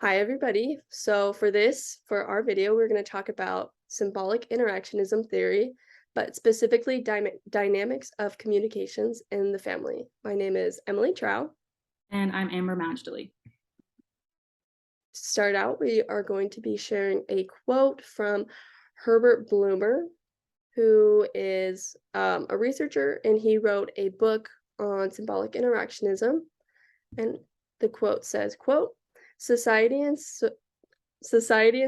Hi, everybody. So for our video, we're going to talk about symbolic interactionism theory, but specifically dynamics of communications in the family. My name is Emily Trow. And I'm Amber Majdali. To start out, we are going to be sharing a quote from Herbert Bloomer, who is a researcher, and he wrote a book on symbolic interactionism. And the quote says, quote, Society and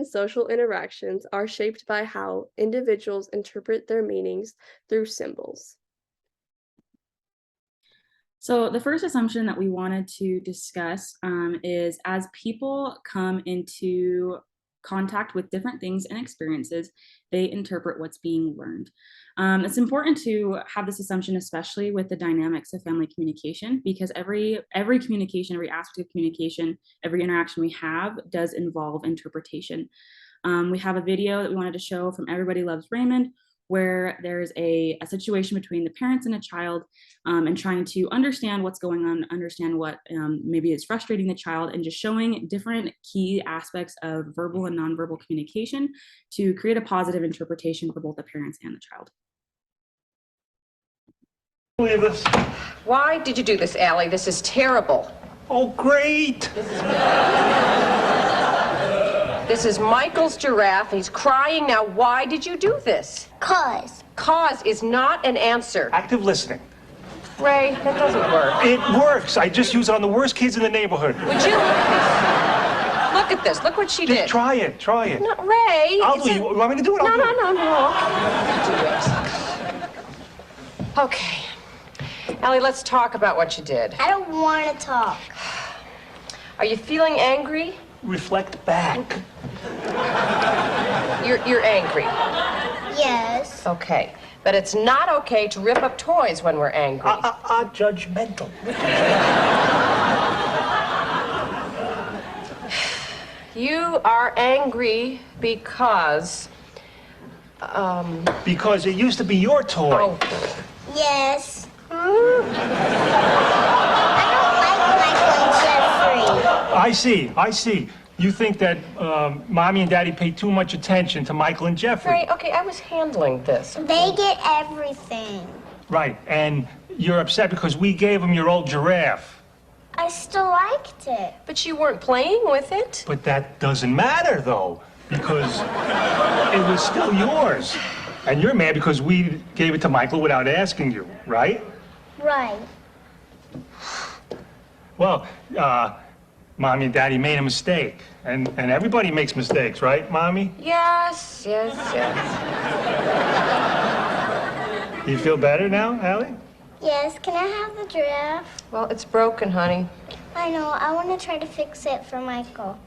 social interactions are shaped by how individuals interpret their meanings through symbols. So the first assumption that we wanted to discuss is as people come into contact with different things and experiences, they interpret what's being learned. It's important to have this assumption, especially with the dynamics of family communication, because every communication, every aspect of communication, every interaction we have does involve interpretation. We have a video that we wanted to show from Everybody Loves Raymond, where there's a situation between the parents and a child, and trying to understand what's going on, understand what maybe is frustrating the child, and just showing different key aspects of verbal and nonverbal communication to create a positive interpretation for both the parents and the child. Believe this. Why did you do this, Allie? This is terrible. Oh, great. This is Michael's giraffe. He's crying now. Why did you do this? Cause. Cause is not an answer. Active listening. Ray, that doesn't work. It works. I just use it on the worst kids in the neighborhood. Would you look at this? Look what she Just did. try it. Try it. No, Ray. I'll do it. You want me to do it? I'll do it. No. Do it. Okay. Allie, let's talk about what you did. I don't want to talk. Are you feeling angry? Reflect back. You're angry. Yes. Okay. But it's not okay to rip up toys when we're angry. Judgmental. You are angry because... Because it used to be your toy. Oh, Yes. I don't like Michael and Jeffrey. I see. You think that Mommy and Daddy pay too much attention to Michael and Jeffrey. Ray, okay, I was handling this. They get everything. Right, and you're upset because we gave them your old giraffe. I still liked it. But you weren't playing with it. But that doesn't matter, though, because it was still yours. And you're mad because we gave it to Michael without asking you, right? Right. Well, Mommy and Daddy made a mistake. And everybody makes mistakes, right, Mommy? Yes. Do you feel better now, Allie? Yes, can I have the giraffe? Well, it's broken, honey. I know, I want to try to fix it for Michael.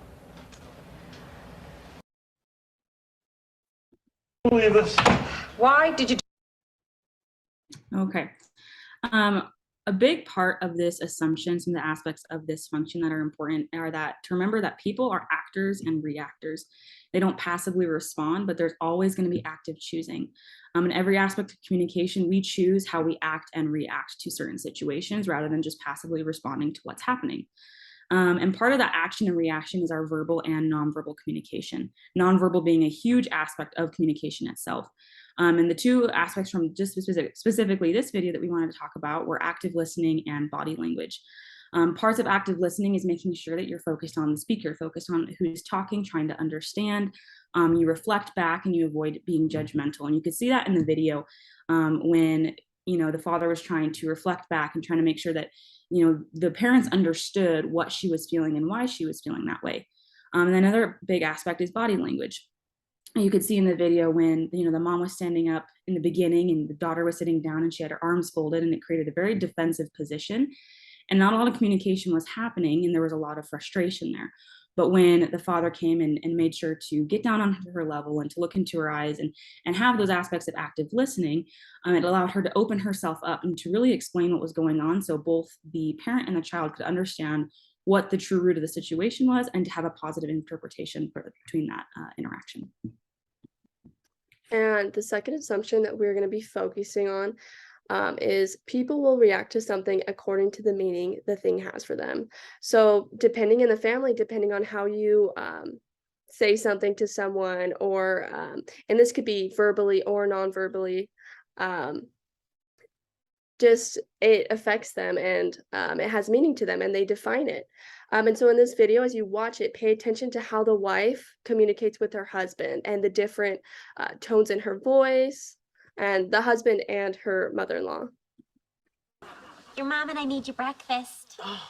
Believe this. Why did you... Okay. A big part of this assumption, some of the aspects of this function that are important are that to remember that people are actors and reactors. They don't passively respond, but there's always going to be active choosing. In every aspect of communication, we choose how we act and react to certain situations rather than just passively responding to what's happening. And part of that action and reaction is our verbal and nonverbal communication. Nonverbal being a huge aspect of communication itself. And the two aspects from just specifically this video that we wanted to talk about were active listening and body language. Parts of active listening is making sure that you're focused on the speaker, focused on who's talking, trying to understand. You reflect back and you avoid being judgmental. And you could see that in the video when the father was trying to reflect back and trying to make sure that the parents understood what she was feeling and why she was feeling that way. And another big aspect is body language. You could see in the video when the mom was standing up in the beginning and the daughter was sitting down and she had her arms folded, and it created a very defensive position. And not a lot of communication was happening, and there was a lot of frustration there. But when the father came and made sure to get down on her level and to look into her eyes and have those aspects of active listening, it allowed her to open herself up and to really explain what was going on, so both the parent and the child could understand what the true root of the situation was and to have a positive interpretation between that interaction. And the second assumption that we're going to be focusing on is people will react to something according to the meaning the thing has for them. So depending in the family, depending on how you say something to someone, or and this could be verbally or non-verbally, um, just it affects them, and it has meaning to them, and they define it. And so in this video, as you watch it, pay attention to how the wife communicates with her husband and the different tones in her voice, and the husband and her mother-in-law. Your mom and I made you breakfast. Oh,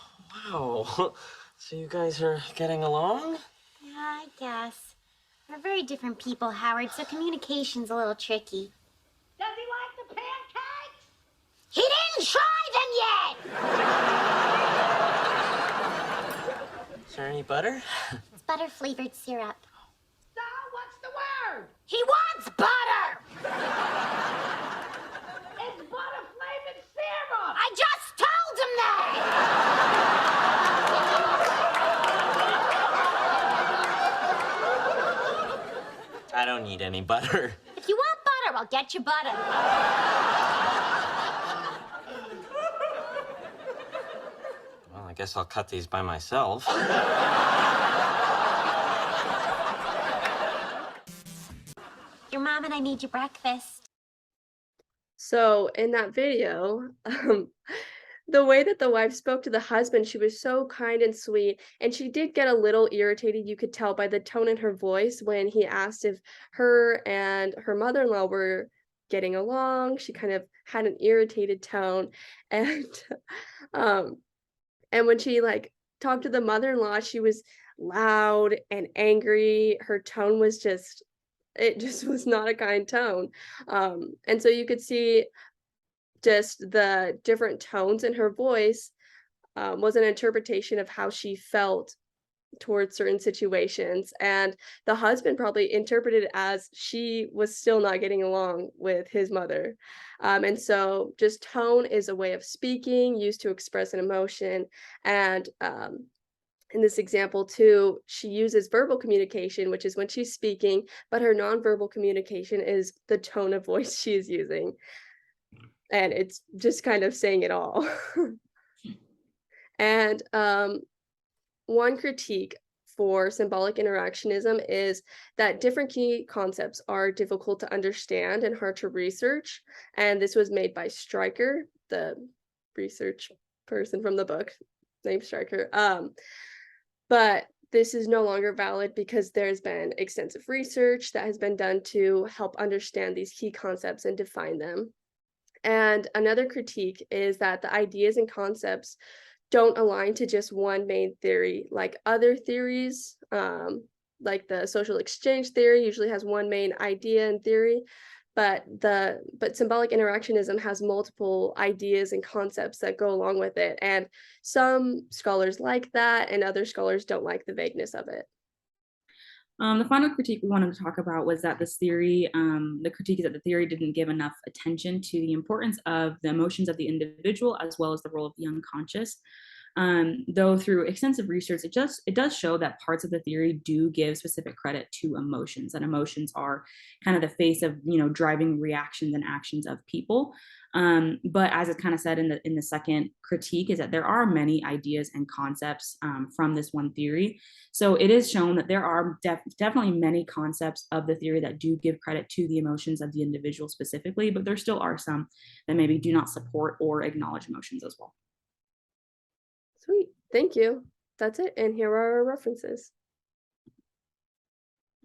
wow. So you guys are getting along? Yeah, I guess. We're very different people, Howard, so communication's a little tricky. Does he like the pancakes? He didn't try them yet! Is there any butter? It's butter-flavored syrup. So, what's the word? He wants butter! It's butter-flavored syrup! I just told him that! I don't need any butter. If you want butter, I'll get you butter. Well, I guess I'll cut these by myself. Your mom and I made you breakfast. So in that video, the way that the wife spoke to the husband, she was so kind and sweet, and she did get a little irritated. You could tell by the tone in her voice when he asked if her and her mother-in-law were getting along. She kind of had an irritated tone, and um, and when she like talked to the mother-in-law, she was loud and angry. Her tone was just, it just was not a kind tone. And so you could see just the different tones in her voice was an interpretation of how she felt towards certain situations. And the husband probably interpreted it as she was still not getting along with his mother. And so just tone is a way of speaking used to express an emotion. And in this example too, she uses verbal communication, which is when she's speaking, but her nonverbal communication is the tone of voice she is using. And it's just kind of saying it all. And one critique for symbolic interactionism is that different key concepts are difficult to understand and hard to research. And this was made by Stryker, the research person from the book named Stryker. But this is no longer valid because there's been extensive research that has been done to help understand these key concepts and define them. And another critique is that the ideas and concepts don't align to just one main theory, like other theories, like the social exchange theory usually has one main idea and theory, but symbolic interactionism has multiple ideas and concepts that go along with it. And some scholars like that, and other scholars don't like the vagueness of it. The final critique we wanted to talk about was that this theory, the critique is that the theory didn't give enough attention to the importance of the emotions of the individual as well as the role of the unconscious. Though through extensive research, it does show that parts of the theory do give specific credit to emotions, and emotions are kind of the face of, driving reactions and actions of people. But as it's kind of said in the second critique, is that there are many ideas and concepts from this one theory. So it is shown that there are definitely many concepts of the theory that do give credit to the emotions of the individual specifically, but there still are some that maybe do not support or acknowledge emotions as well. Sweet, thank you. That's it, and here are our references.